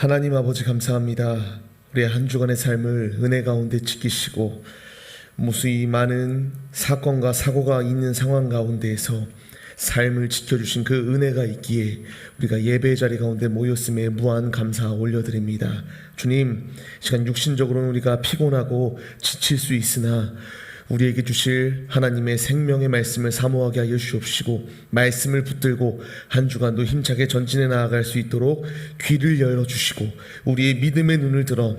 하나님 아버지 감사합니다. 우리의 한 주간의 삶을 은혜 가운데 지키시고 무수히 많은 사건과 사고가 있는 상황 가운데에서 삶을 지켜주신 그 은혜가 있기에 우리가 예배의 자리 가운데 모였음에 무한 감사 올려드립니다. 주님, 시간 육신적으로는 우리가 피곤하고 지칠 수 있으나 우리에게 주실 하나님의 생명의 말씀을 사모하게 하여 주옵시고 말씀을 붙들고 한 주간도 힘차게 전진해 나아갈 수 있도록 귀를 열어주시고 우리의 믿음의 눈을 들어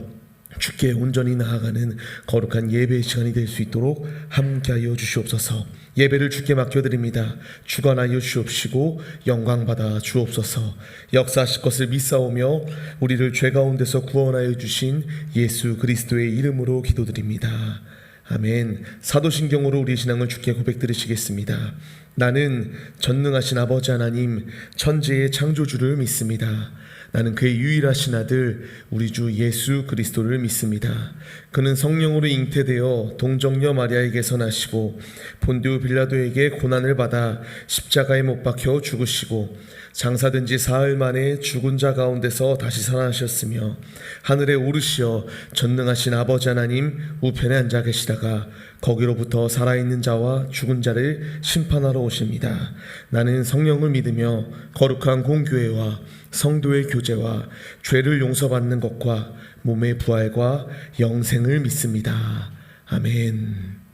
주께 온전히 나아가는 거룩한 예배의 시간이 될 수 있도록 함께하여 주시옵소서. 예배를 주께 맡겨드립니다. 주관하여 주옵시고 영광받아 주옵소서. 역사하실 것을 믿사오며 우리를 죄 가운데서 구원하여 주신 예수 그리스도의 이름으로 기도드립니다. 아멘. 사도신경으로 우리의 신앙을 주께 고백드리시겠습니다. 나는 전능하신 아버지 하나님 천지의 창조주를 믿습니다. 나는 그의 유일하신 아들 우리 주 예수 그리스도를 믿습니다. 그는 성령으로 잉태되어 동정녀 마리아에게서 나시고 본디오 빌라도에게 고난을 받아 십자가에 못 박혀 죽으시고 장사된 지 사흘 만에 죽은 자 가운데서 다시 살아나셨으며 하늘에 오르시어 전능하신 아버지 하나님 우편에 앉아 계시다가 거기로부터 살아있는 자와 죽은 자를 심판하러 오십니다. 나는 성령을 믿으며 거룩한 공교회와 성도의 교제와 죄를 용서받는 것과 몸의 부활과 영생을 믿습니다. 아멘.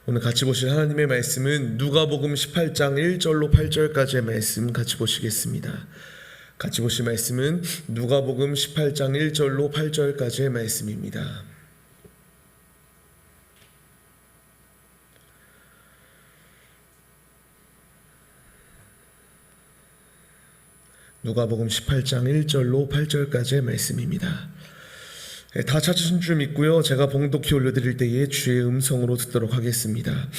오늘 같이 보실 하나님의 말씀은 누가복음 18장 1절로 8절까지의 말씀 같이 보시겠습니다. 같이 보실 말씀은 누가복음 18장 1절로 8절까지의 말씀입니다. 누가복음 18장 1절로 8절까지의 말씀입니다. 다 찾으신 줄 믿고요. 제가 봉독히 올려드릴 때에 주의 음성으로 듣도록 하겠습니다.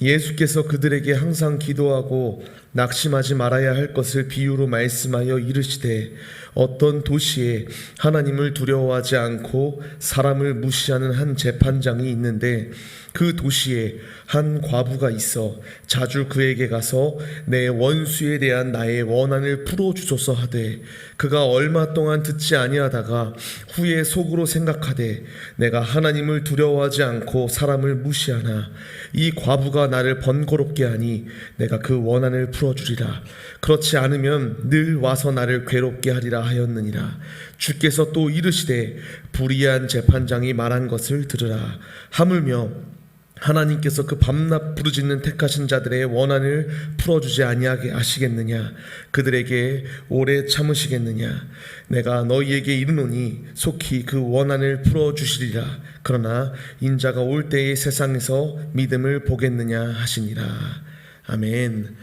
예수께서 그들에게 항상 기도하고 낙심하지 말아야 할 것을 비유로 말씀하여 이르시되 어떤 도시에 하나님을 두려워하지 않고 사람을 무시하는 한 재판장이 있는데 그 도시에 한 과부가 있어 자주 그에게 가서 내 원수에 대한 나의 원한을 풀어주소서 하되 그가 얼마 동안 듣지 아니하다가 후에 속으로 생각하되 내가 하나님을 두려워하지 않고 사람을 무시하나 이 과부가 나를 번거롭게 하니 내가 그 원한을 풀어주리라. 그렇지 않으면 늘 와서 나를 괴롭게 하리라 하였느니라. 주께서 또 이르시되 불의한 재판장이 말한 것을 들으라. 하물며 하나님께서 그 밤낮 부르짖는 택하신 자들의 원한을 풀어주지 아니하게 하시겠느냐? 그들에게 오래 참으시겠느냐? 내가 너희에게 이르노니 속히 그 원한을 풀어주시리라. 그러나 인자가 올 때에 세상에서 믿음을 보겠느냐 하시니라. 아멘.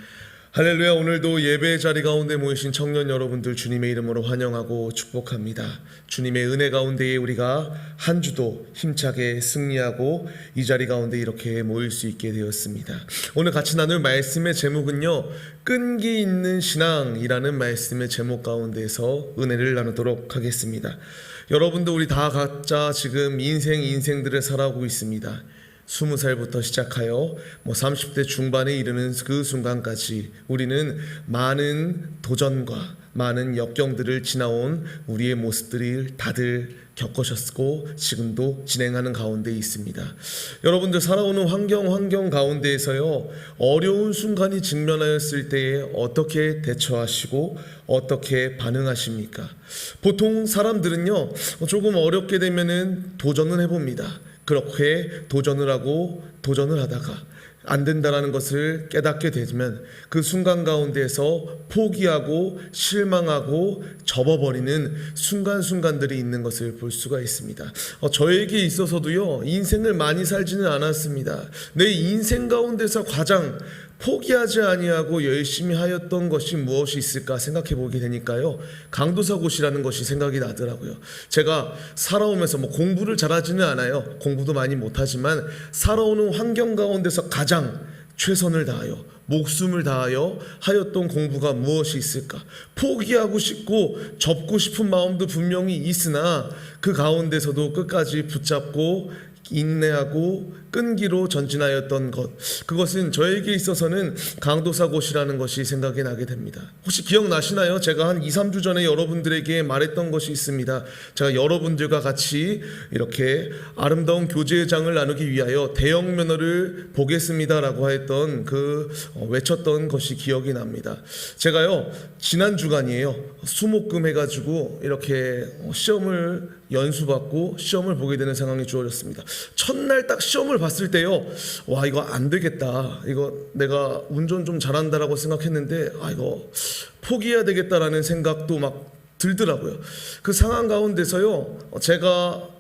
할렐루야. 오늘도 예배의 자리 가운데 모이신 청년 여러분들 주님의 이름으로 환영하고 축복합니다. 주님의 은혜 가운데에 우리가 한 주도 힘차게 승리하고 이 자리 가운데 이렇게 모일 수 있게 되었습니다. 오늘 같이 나눌 말씀의 제목은요, 끈기 있는 신앙이라는 말씀의 제목 가운데서 은혜를 나누도록 하겠습니다. 여러분도 우리 다 각자 지금 인생들을 살아오고 있습니다. 20살부터 시작하여 30대 중반에 이르는 그 순간까지 우리는 많은 도전과 많은 역경들을 지나온 우리의 모습들을 다들 겪으셨고 지금도 진행하는 가운데 있습니다. 여러분들 살아오는 환경 가운데에서요, 어려운 순간이 직면하였을 때에 어떻게 대처하시고 어떻게 반응하십니까? 보통 사람들은요, 조금 어렵게 되면은 도전을 해봅니다. 그렇게 도전을 하다가 안 된다라는 것을 깨닫게 되면 그 순간 가운데에서 포기하고 실망하고 접어버리는 순간들이 있는 것을 볼 수가 있습니다. 저에게 있어서도요, 인생을 많이 살지는 않았습니다. 내 인생 가운데서 가장 포기하지 아니하고 열심히 하였던 것이 무엇이 있을까 생각해 보게 되니까요, 강도사고시라는 것이 생각이 나더라고요. 제가 살아오면서 공부를 잘하지는 않아요. 공부도 많이 못하지만 살아오는 환경 가운데서 가장 최선을 다하여 목숨을 다하여 하였던 공부가 무엇이 있을까? 포기하고 싶고 접고 싶은 마음도 분명히 있으나 그 가운데서도 끝까지 붙잡고 인내하고 끈기로 전진하였던 것, 그것은 저에게 있어서는 강도사곳이라는 것이 생각이 나게 됩니다. 혹시 기억나시나요? 제가 한 2, 3주 전에 여러분들에게 말했던 것이 있습니다. 제가 여러분들과 같이 이렇게 아름다운 교제의 장을 나누기 위하여 대형 면허를 보겠습니다라고 했던 외쳤던 것이 기억이 납니다. 제가요, 지난 주간이에요, 수목금 해가지고 이렇게 시험을 연수받고 시험을 보게 되는 상황이 주어졌습니다. 첫날 딱 시험을 봤을 때요, 와, 이거 안 되겠다, 이거 내가 운전 좀 잘한다라고 생각했는데 이거 포기해야 되겠다라는 생각도 막 들더라고요. 그 상황 가운데서요, 제가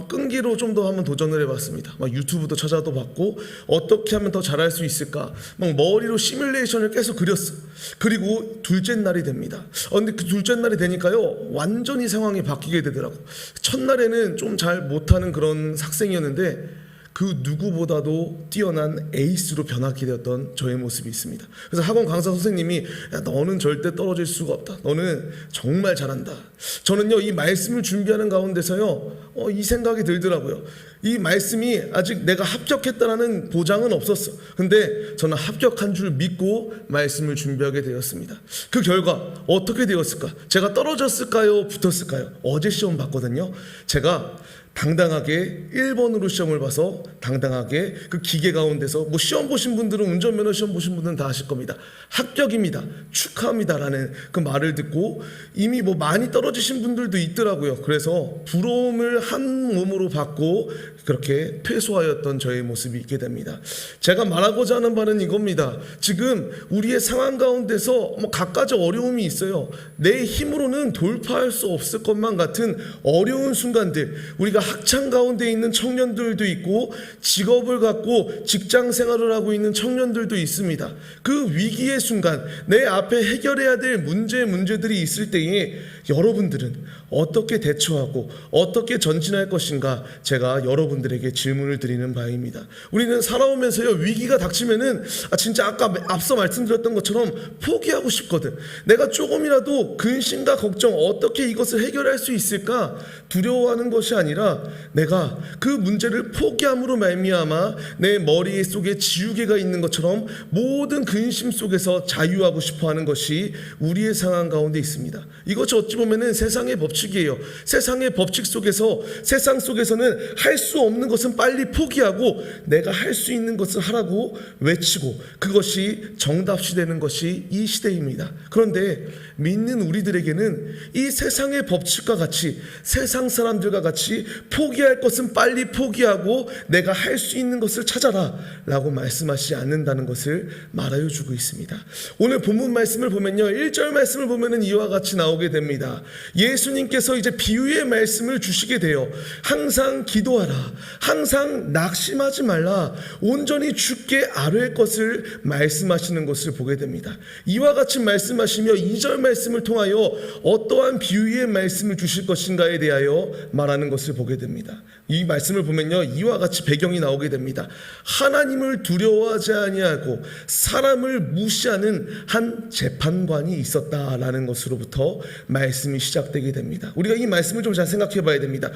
끈기로 좀 더 한번 도전을 해봤습니다. 막 유튜브도 찾아도 봤고 어떻게 하면 더 잘할 수 있을까, 막 머리로 시뮬레이션을 계속 그렸어. 그리고 둘째 날이 됩니다. 근데 그 둘째 날이 되니까요, 완전히 상황이 바뀌게 되더라고. 첫날에는 좀 잘 못하는 그런 학생이었는데 그 누구보다도 뛰어난 에이스로 변하게 되었던 저의 모습이 있습니다. 그래서 학원 강사 선생님이, 야, 너는 절대 떨어질 수가 없다, 너는 정말 잘한다. 저는요, 이 말씀을 준비하는 가운데서요, 이 생각이 들더라고요. 이 말씀이 아직 내가 합격했다라는 보장은 없었어. 근데 저는 합격한 줄 믿고 말씀을 준비하게 되었습니다. 그 결과 어떻게 되었을까? 제가 떨어졌을까요? 붙었을까요? 어제 시험 봤거든요. 제가 당당하게 1번으로 시험을 봐서 당당하게 그 기계 가운데서, 시험 보신 분들은, 운전면허 시험 보신 분들은 다 아실 겁니다. 합격입니다, 축하합니다라는 그 말을 듣고 이미 많이 떨어지신 분들도 있더라고요. 그래서 부러움을 한 몸으로 받고 그렇게 퇴소하였던 저의 모습이 있게 됩니다. 제가 말하고자 하는 바는 이겁니다. 지금 우리의 상황 가운데서 갖가지 어려움이 있어요. 내 힘으로는 돌파할 수 없을 것만 같은 어려운 순간들, 우리가 학창 가운데 있는 청년들도 있고 직업을 갖고 직장 생활을 하고 있는 청년들도 있습니다. 그 위기의 순간, 내 앞에 해결해야 될 문제들이 있을 때에 여러분들은 어떻게 대처하고 어떻게 전진할 것인가, 제가 여러분들에게 질문을 드리는 바입니다. 우리는 살아오면서요, 위기가 닥치면은 진짜 아까 앞서 말씀드렸던 것처럼 포기하고 싶거든. 내가 조금이라도 근심과 걱정, 어떻게 이것을 해결할 수 있을까 두려워하는 것이 아니라 내가 그 문제를 포기함으로 말미암아 내 머리 속에 지우개가 있는 것처럼 모든 근심 속에서 자유하고 싶어하는 것이 우리의 상황 가운데 있습니다. 이것이 어찌 보면은 세상의 법칙이에요. 세상의 법칙 속에서, 세상 속에서는 할 수 없는 것은 빨리 포기하고 내가 할 수 있는 것을 하라고 외치고, 그것이 정답시 되는 것이 이 시대입니다. 그런데 믿는 우리들에게는 이 세상의 법칙과 같이, 세상 사람들과 같이 포기할 것은 빨리 포기하고 내가 할 수 있는 것을 찾아라 라고 말씀하시지 않는다는 것을 말하여 주고 있습니다. 오늘 본문 말씀을 보면요, 1절 말씀을 보면은 이와 같이 나오게 됩니다. 예수님께서 이제 비유의 말씀을 주시게 돼요. 항상 기도하라, 항상 낙심하지 말라, 온전히 주께 아뢰 것을 말씀하시는 것을 보게 됩니다. 이와 같이 말씀하시며 2절 말씀을 통하여 어떠한 비유의 말씀을 주실 것인가에 대하여 말하는 것을 보게 됩니다. 이 말씀을 보면요, 이와 같이 배경이 나오게 됩니다. 하나님을 두려워하지 아니하고 사람을 무시하는 한 재판관이 있었다라는 것으로부터 말씀이 시작되게 됩니다. 우리가 이 말씀을 좀 잘 생각해 봐야 됩니다.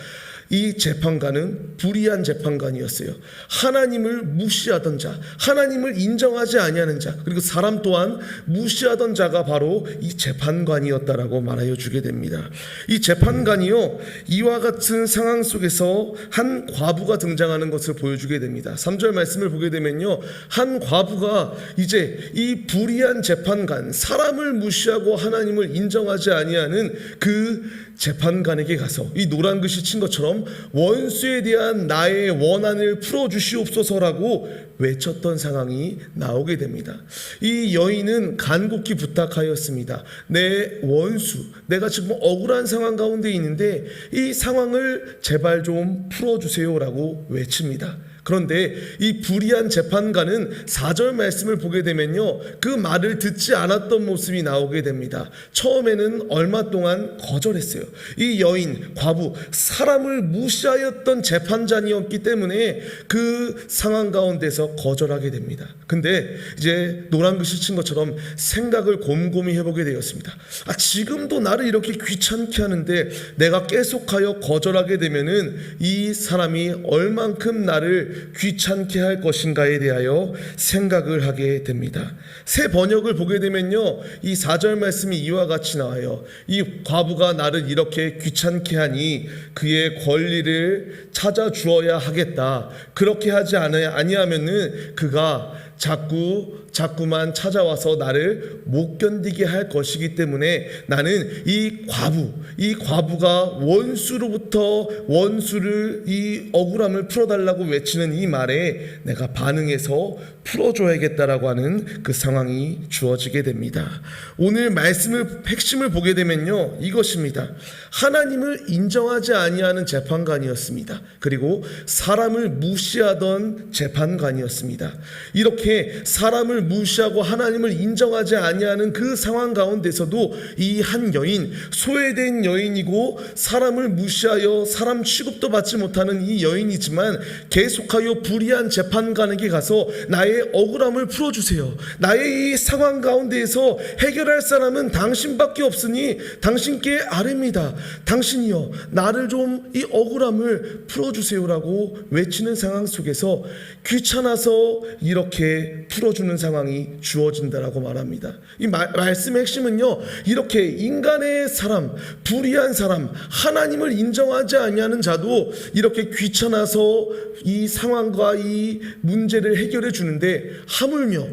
이 재판관은 불의한 재판관이었어요. 하나님을 무시하던 자, 하나님을 인정하지 아니하는 자, 그리고 사람 또한 무시하던 자가 바로 이 재판관이었다라고 말하여 주게 됩니다. 이 재판관이요, 이와 같은 상황 속에서 한 과부가 등장하는 것을 보여주게 됩니다. 3절 말씀을 보게 되면요, 한 과부가 이제 이 불의한 재판관, 사람을 무시하고 하나님을 인정하지 아니하는 그 재판관에게 가서 이 노란 글씨 친 것처럼 원수에 대한 나의 원한을 풀어주시옵소서라고 외쳤던 상황이 나오게 됩니다. 이 여인은 간곡히 부탁하였습니다. 내 원수, 내가 지금 억울한 상황 가운데 있는데 이 상황을 제발 좀 풀어주세요라고 외칩니다. 그런데 이 불의한 재판관은 4절 말씀을 보게 되면요, 그 말을 듣지 않았던 모습이 나오게 됩니다. 처음에는 얼마 동안 거절했어요. 이 여인, 과부, 사람을 무시하였던 재판장이었기 때문에 그 상황 가운데서 거절하게 됩니다. 근데 이제 노란 글씨 친 것처럼 생각을 곰곰이 해보게 되었습니다. 지금도 나를 이렇게 귀찮게 하는데 내가 계속하여 거절하게 되면은 이 사람이 얼만큼 나를 나를 귀찮게 할 것인가에 대하여 생각을 하게 됩니다. 새 번역을 보게 되면요, 이 4절 말씀이 이와 같이 나와요. 이 과부가 나를 이렇게 귀찮게 하니 그의 권리를 찾아 주어야 하겠다. 그렇게 하지 아니하면은 그가 자꾸만 찾아와서 나를 못 견디게 할 것이기 때문에 나는 이 과부가 원수를 이 억울함을 풀어달라고 외치는 이 말에 내가 반응해서 풀어줘야겠다라고 하는 그 상황이 주어지게 됩니다. 오늘 말씀을 핵심을 보게 되면요, 이것입니다. 하나님을 인정하지 아니하는 재판관이었습니다. 그리고 사람을 무시하던 재판관이었습니다. 이렇게 사람을 무시하고 하나님을 인정하지 아니하는 그 상황 가운데서도 이 한 여인, 소외된 여인이고 사람을 무시하여 사람 취급도 받지 못하는 이 여인이지만 계속하여 불의한 재판관에게 가서 나의 억울함을 풀어주세요. 나의 이 상황 가운데에서 해결할 사람은 당신밖에 없으니 당신께 아뢰입니다. 당신이여 나를 좀 이 억울함을 풀어주세요라고 외치는 상황 속에서 귀찮아서 이렇게 풀어주는 상황이 주어진다라고 말합니다. 이 말씀의 핵심은요, 이렇게 인간의 사람, 불의한 사람, 하나님을 인정하지 아니하는 자도 이렇게 귀찮아서 이 상황과 이 문제를 해결해 주는데, 하물며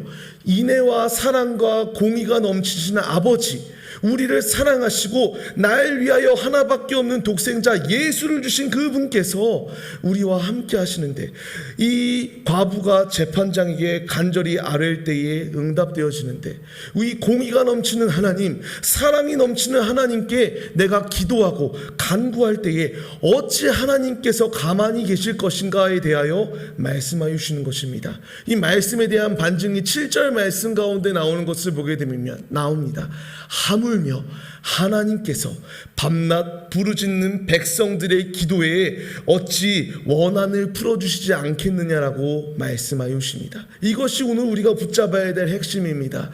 인애와 사랑과 공의가 넘치시는 아버지, 우리를 사랑하시고 날 위하여 하나밖에 없는 독생자 예수를 주신 그분께서 우리와 함께 하시는데, 이 과부가 재판장에게 간절히 아뢰일 때에 응답되어지는데, 이 공의가 넘치는 하나님, 사랑이 넘치는 하나님께 내가 기도하고 간구할 때에 어찌 하나님께서 가만히 계실 것인가에 대하여 말씀하여 주시는 것입니다. 이 말씀에 대한 반증이 7절 말씀 가운데 나오는 것을 보게 되면 나옵니다. 하물며 하나님께서 밤낮 부르짖는 백성들의 기도에 어찌 원한을 풀어주시지 않겠느냐라고 말씀하여 주십니다. 이것이 오늘 우리가 붙잡아야 될 핵심입니다.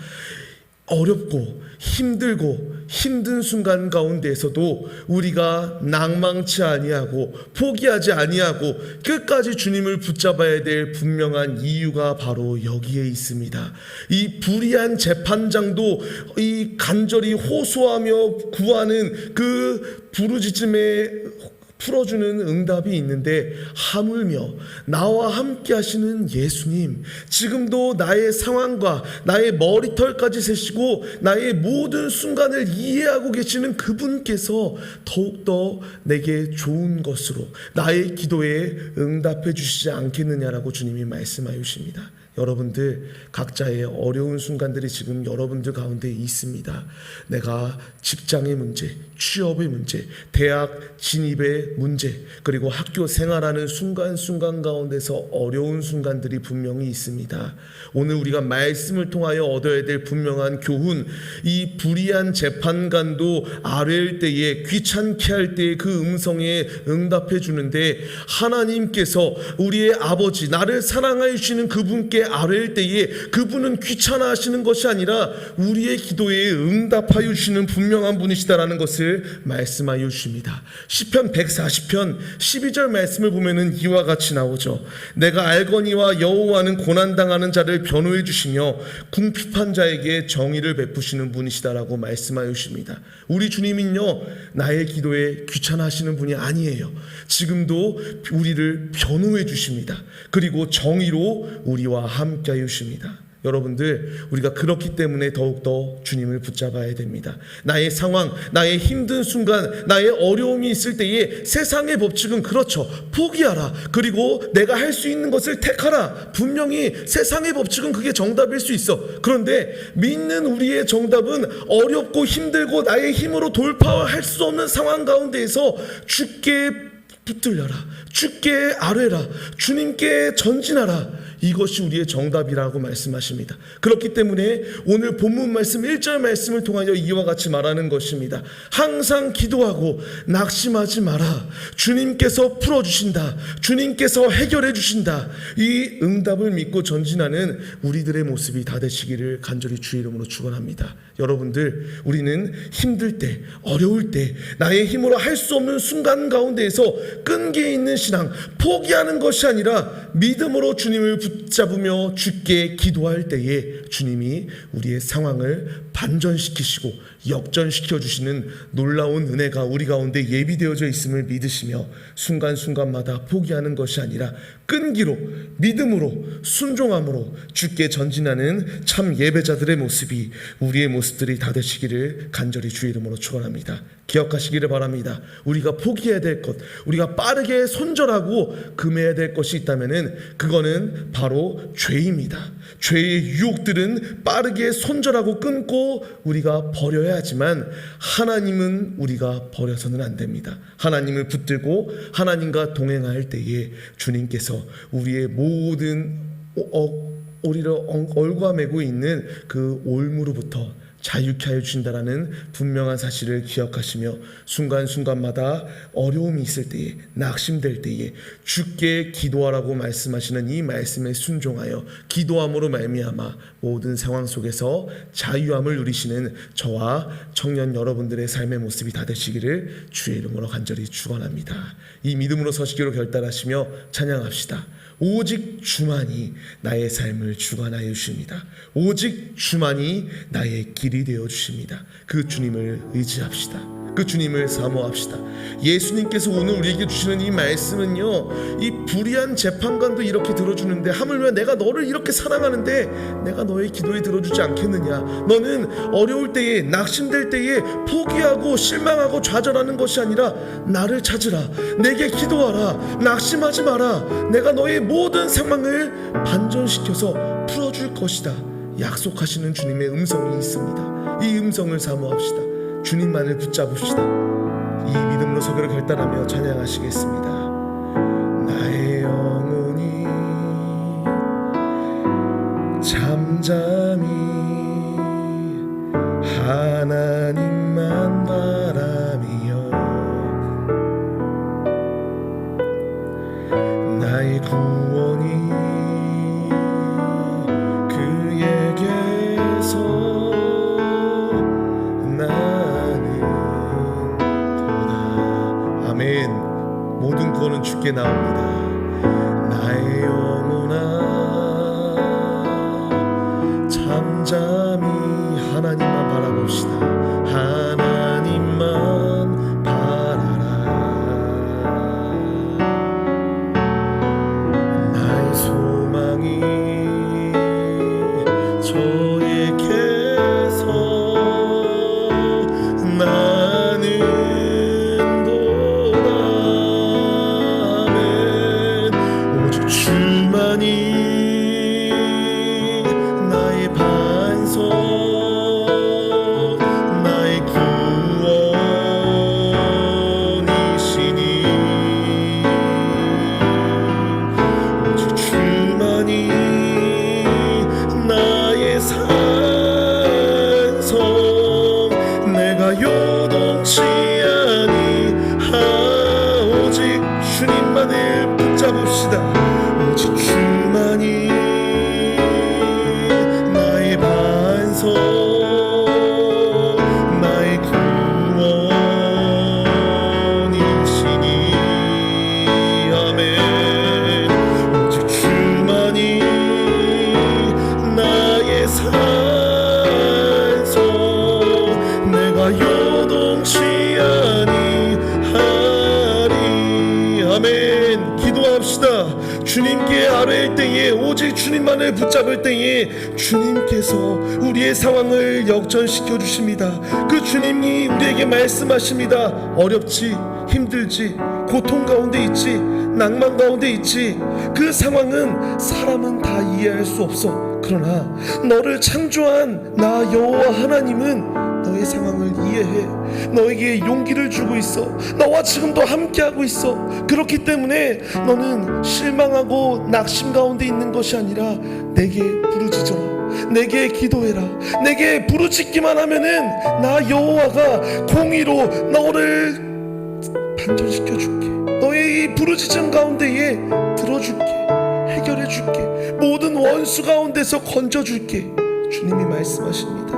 어렵고 힘들고 힘든 순간 가운데에서도 우리가 낭망치 아니하고 포기하지 아니하고 끝까지 주님을 붙잡아야 될 분명한 이유가 바로 여기에 있습니다. 이 불의한 재판장도 이 간절히 호소하며 구하는 그 부르짖음에 풀어주는 응답이 있는데, 하물며 나와 함께 하시는 예수님, 지금도 나의 상황과 나의 머리털까지 세시고 나의 모든 순간을 이해하고 계시는 그분께서 더욱더 내게 좋은 것으로 나의 기도에 응답해 주시지 않겠느냐라고 주님이 말씀하여 주십니다. 여러분들 각자의 어려운 순간들이 지금 여러분들 가운데 있습니다. 내가 직장의 문제, 취업의 문제, 대학 진입의 문제, 그리고 학교 생활하는 순간순간 가운데서 어려운 순간들이 분명히 있습니다. 오늘 우리가 말씀을 통하여 얻어야 될 분명한 교훈, 이 불의한 재판관도 아뢰일 때에, 귀찮게 할 때에 그 음성에 응답해 주는데, 하나님께서 우리의 아버지, 나를 사랑하여 주시는 그분께 아뢰일 때에 그분은 귀찮아 하시는 것이 아니라 우리의 기도에 응답하여 주시는 분명한 분이시다라는 것을 말씀하여 주십니다. 시편 140편 12절 말씀을 보면은 이와 같이 나오죠. 내가 알거니와 여호와는 고난당하는 자를 변호해 주시며 궁핍한 자에게 정의를 베푸시는 분이시다라고 말씀하여 주십니다. 우리 주님은요, 나의 기도에 귀찮아 하시는 분이 아니에요. 지금도 우리를 변호해 주십니다. 그리고 정의로 우리와 함께 하여 주십니다. 여러분들, 우리가 그렇기 때문에 더욱더 주님을 붙잡아야 됩니다. 나의 상황, 나의 힘든 순간, 나의 어려움이 있을 때에 세상의 법칙은 그렇죠. 포기하라. 그리고 내가 할 수 있는 것을 택하라. 분명히 세상의 법칙은 그게 정답일 수 있어. 그런데 믿는 우리의 정답은 어렵고 힘들고 나의 힘으로 돌파할 수 없는 상황 가운데에서 주께 붙들려라. 주께 아뢰라. 주님께 전진하라. 이것이 우리의 정답이라고 말씀하십니다. 그렇기 때문에 오늘 본문 말씀 1절 말씀을 통하여 이와 같이 말하는 것입니다. 항상 기도하고 낙심하지 마라. 주님께서 풀어주신다. 주님께서 해결해 주신다. 이 응답을 믿고 전진하는 우리들의 모습이 다 되시기를 간절히 주의 이름으로 축원합니다. 여러분들, 우리는 힘들 때, 어려울 때, 나의 힘으로 할 수 없는 순간 가운데에서 끈기 있는 신앙, 포기하는 것이 아니라 믿음으로 주님을 붙잡으며 주께 기도할 때에 주님이 우리의 상황을 반전시키시고 역전시켜 주시는 놀라운 은혜가 우리 가운데 예비되어져 있음을 믿으시며 순간순간마다 포기하는 것이 아니라 끈기로, 믿음으로, 순종함으로 주께 전진하는 참 예배자들의 모습이 우리의 모습들이 다 되시기를 간절히 주의 이름으로 축원합니다. 기억하시기를 바랍니다. 우리가 포기해야 될 것, 우리가 빠르게 손절하고 금해야 될 것이 있다면 그거는 바로 죄입니다. 죄의 유혹들은 빠르게 손절하고 끊고 우리가 버려야 하지만 하나님은 우리가 버려서는 안 됩니다. 하나님을 붙들고 하나님과 동행할 때에 주님께서 우리의 모든 우리를 얽어매고 있는 그 올무로부터 자유케 하여 주신다라는 분명한 사실을 기억하시며 순간순간마다 어려움이 있을 때에, 낙심될 때에 주께 기도하라고 말씀하시는 이 말씀에 순종하여 기도함으로 말미암아 모든 상황 속에서 자유함을 누리시는 저와 청년 여러분들의 삶의 모습이 다 되시기를 주의 이름으로 간절히 축원합니다. 이 믿음으로 서시기로 결단하시며 찬양합시다. 오직 주만이 나의 삶을 주관하여 주십니다. 오직 주만이 나의 길이 되어 주십니다. 그 주님을 의지합시다. 그 주님을 사모합시다. 예수님께서 오늘 우리에게 주시는 이 말씀은요, 이 불의한 재판관도 이렇게 들어주는데 하물며 내가 너를 이렇게 사랑하는데 내가 너의 기도에 들어주지 않겠느냐. 너는 어려울 때에, 낙심될 때에 포기하고 실망하고 좌절하는 것이 아니라 나를 찾으라, 내게 기도하라, 낙심하지 마라. 내가 너의 모든 상황을 반전시켜서 풀어줄 것이다 약속하시는 주님의 음성이 있습니다. 이 음성을 사모합시다. 주님만을 붙잡읍시다. 이 믿음으로 서기로 결단하며 찬양하시겠습니다. 나의 영혼이 잠잠히 하나님만 바라며 나의 구원이 그에게서 아멘. 모든 구원은 주께 나옵니다. 나의 영혼아 잠잠히 하나님만 바라봅시다. 하나님만 바라라. 나의 소망이 저에게서 나는 주만이 나의 반석, 나의 구원이시니 오직 주만이 나의 산성, 내가 요동치 아니 오직 주님만을 붙잡읍시다. 오직 주만이 나의 반석, 나의 구원이시니 아멘. 오직 주만이 나의 산석, 내가 요동치 아니하리 아멘. 기도합시다. 주님께 아뢰일 때에, 오직 주님만을 붙잡을 때에 주님께서 우리의 상황을 역전시켜 주십니다. 그 주님이 우리에게 말씀하십니다. 어렵지, 힘들지, 고통 가운데 있지, 낭만 가운데 있지, 그 상황은 사람은 다 이해할 수 없어. 그러나 너를 창조한 나 여호와 하나님은 너의 상황을 이해해. 너에게 용기를 주고 있어. 너와 지금도 함께하고 있어. 그렇기 때문에 너는 실망하고 낙심 가운데 있는 것이 아니라 내게 부르짖어라. 내게 기도해라. 내게 부르짖기만 하면은 나 여호와가 공의로 너를 반전시켜 줄게. 너의 이 부르짖음 가운데에 들어줄게. 해결해 줄게. 모든 원수 가운데서 건져 줄게. 주님이 말씀하십니다.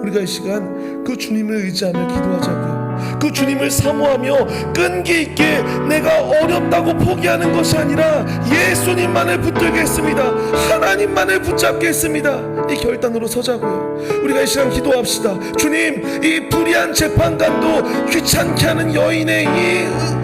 우리가 이 시간 그 주님을 의지하며 기도하자고요. 그 주님을 사모하며 끈기 있게 내가 어렵다고 포기하는 것이 아니라 예수님만을 붙들겠습니다. 하나님만을 붙잡겠습니다. 이 결단으로 서자고요. 우리가 이 시간 기도합시다. 주님, 이 불의한 재판관도 귀찮게 하는 여인의 이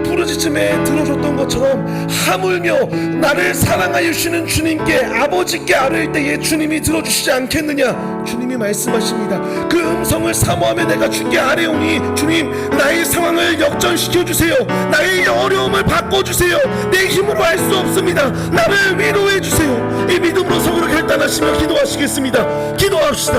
부르짖음에 들어줬던 것처럼 하물며 나를 사랑하여 주시는 주님께 아버지께 아뢰을 때에 주님이 들어주시지 않겠느냐. 주님이 말씀하십니다. 그 음성을 사모하며 내가 주께 아뢰오니 주님, 나의 상황을 역전시켜 주세요. 나의 어려움을 바꿔주세요. 내 힘으로 할 수 없습니다. 나를 위로해 주세요. 이 믿음으로 서로 결단하시며 기도하시겠습니다. 기도합시다.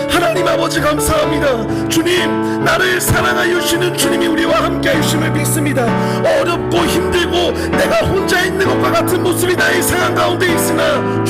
하나님 아버지 감사합니다. 주님, 나를 사랑하여 주시는 주님이 우리와 함께 하심을 믿습니다. 어렵고 힘들고 내가 혼자 있는 것과 같은 모습이 나의 상황 가운데 있으나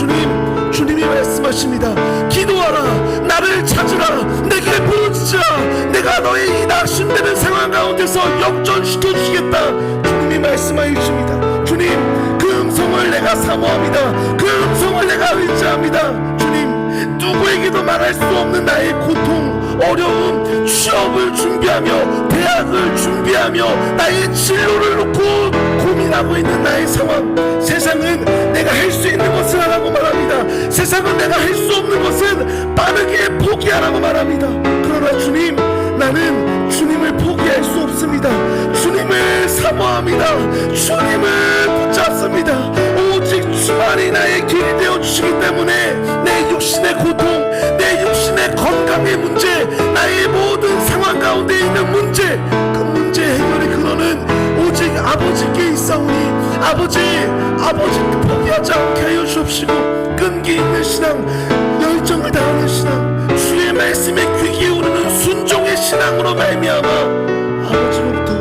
주님이 말씀하십니다. 기도하라. 나를 찾으라. 내게 부르짖으라. 내가 너의 이 낙심되는 상황 가운데서 역전시켜 주시겠다. 주님이 말씀하여 주십니다. 주님, 그 음성을 내가 사모합니다. 그 음성을 내가 의지합니다. 주님, 누구에게도 말할 수 없는 나의 고통, 어려움, 취업을 준비하며 대학을 준비하며 나의 진로를 놓고 고민하고 있는 나의 상황, 세상은 내가 할 수 있는 것을 하라고 말합니다. 세상은 내가 할 수 없는 것은 빠르게 포기하라고 말합니다. 그러나 주님, 나는 주님을 포기할 수 없습니다. 주님을 사모합니다. 주님을 붙잡습니다. 오직 주만이 나의 길이 되어 주시기 때문에 내 육신의 고통, 내 육신의 건강의 문제, 나의 모든 상황 가운데 있는 문제, 그 문제 해결의 근원은 오직 아버지께 있사오니 아버지 포기하지 않게 하여 주옵시고 끈기 있는 신앙, 열정을 다하는 신앙, 주의 말씀에 귀 기울이는 순종의 신앙으로 말미암아 아버지로부터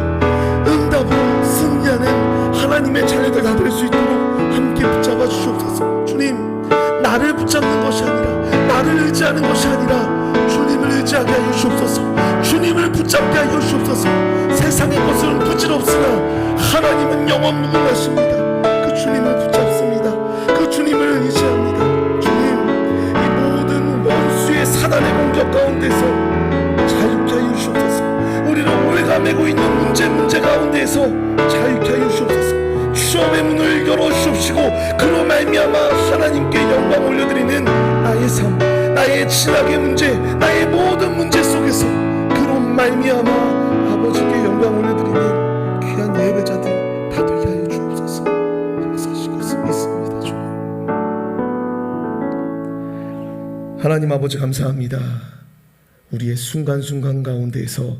응답으로 승리하는 하나님의 자녀들 다 될 수 있도록 함께 붙잡아 주시옵소서. 주님, 나를 붙잡는 것이 아니라 나를 의지하는 것이 아니라 주님을 의지하게 하여 주옵소서. 주님을 붙잡게 하여 주옵소서. 세상의 것은 부질없으나 하나님은 영원 무궁하십니다. 그 주님을 붙잡습니다. 그 주님을 의지합니다. 주님, 이 모든 원수의 사단의 공격 가운데서 자유케 하여 주옵소서. 우리를 올가매고 있는 문제 가운데서 자유케 하여 주옵소서. 취업의 문을 열어주옵시고 그로 말미암아 하나님께 영광 올려드리는 나의 삶, 나의 신앙의 문제, 나의 모든 문제 속에서 그로 말미암아 아버지께 영광 올려드리는 귀한 예배자들 다 되게 하여 주옵소서. 역사하실 것을 믿습니다. 주님, 하나님 아버지 감사합니다. 우리의 순간순간 가운데에서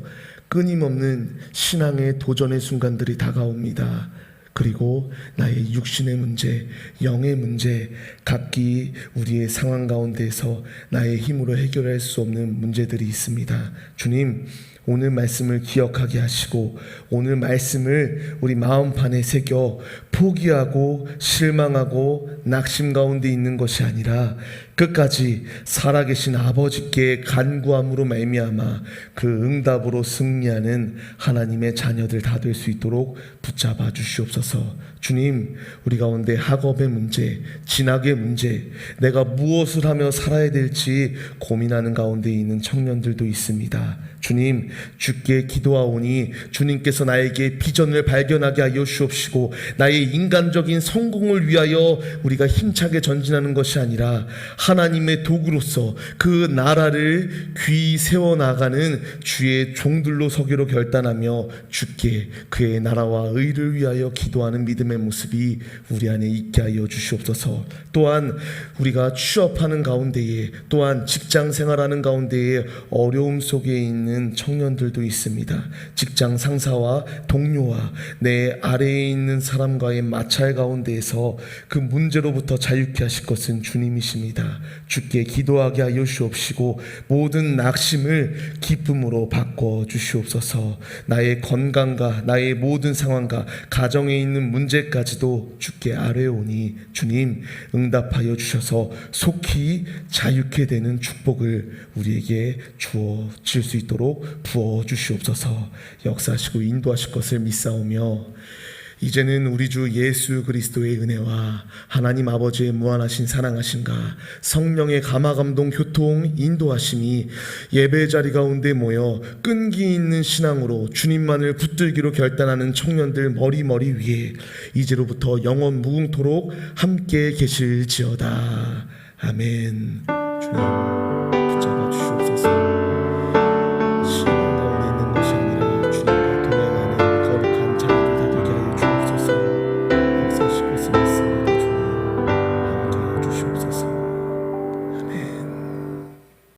끊임없는 신앙의 도전의 순간들이 다가옵니다. 그리고 나의 육신의 문제, 영의 문제, 각기 우리의 상황 가운데에서 나의 힘으로 해결할 수 없는 문제들이 있습니다. 주님, 오늘 말씀을 기억하게 하시고 오늘 말씀을 우리 마음판에 새겨 포기하고 실망하고 낙심 가운데 있는 것이 아니라 끝까지 살아계신 아버지께 간구함으로 말미암아 그 응답으로 승리하는 하나님의 자녀들 다 될 수 있도록 붙잡아 주시옵소서. 주님, 우리 가운데 학업의 문제, 진학의 문제, 내가 무엇을 하며 살아야 될지 고민하는 가운데 있는 청년들도 있습니다. 주님, 주께 기도하오니 주님께서 나에게 비전을 발견하게 하여 주옵시고 나의 인간적인 성공을 위하여 우리가 힘차게 전진하는 것이 아니라 하나님의 도구로서 그 나라를 귀히 세워나가는 주의 종들로 서기로 결단하며 주께 그의 나라와 의를 위하여 기도하는 믿음의 모습이 우리 안에 있게 하여 주시옵소서. 또한 우리가 취업하는 가운데에, 또한 직장 생활하는 가운데에 어려움 속에 있는 청년 청년들도 있습니다. 직장 상사와 동료와 내 아래에 있는 사람과의 마찰 가운데에서 그 문제로부터 자유케 하실 것은 주님이십니다. 주께 기도하게 하여 주옵시고 모든 낙심을 기쁨으로 바꿔 주시옵소서. 나의 건강과 나의 모든 상황과 가정에 있는 문제까지도 주께 아뢰오니 주님 응답하여 주셔서 속히 자유케 되는 축복을 우리에게 주어질 수 있도록 부어 주시옵소서. 역사하시고 인도하실 것을 믿사오며 이제는 우리 주 예수 그리스도의 은혜와 하나님 아버지의 무한하신 사랑하심과 성령의 감화감동 교통 인도하심이 예배 자리 가운데 모여 끈기 있는 신앙으로 주님만을 붙들기로 결단하는 청년들 머리머리 위에 이제로부터 영원 무궁토록 함께 계실지어다. 아멘. 주님 붙잡아 주시옵소서. 실망 가운데 있는 것이 아니라 주님과 동행하는 거룩한 자녀들 다 되게 하여 주옵소서. 역사하실 것을 믿습니다. 주님 함께 주시옵소서.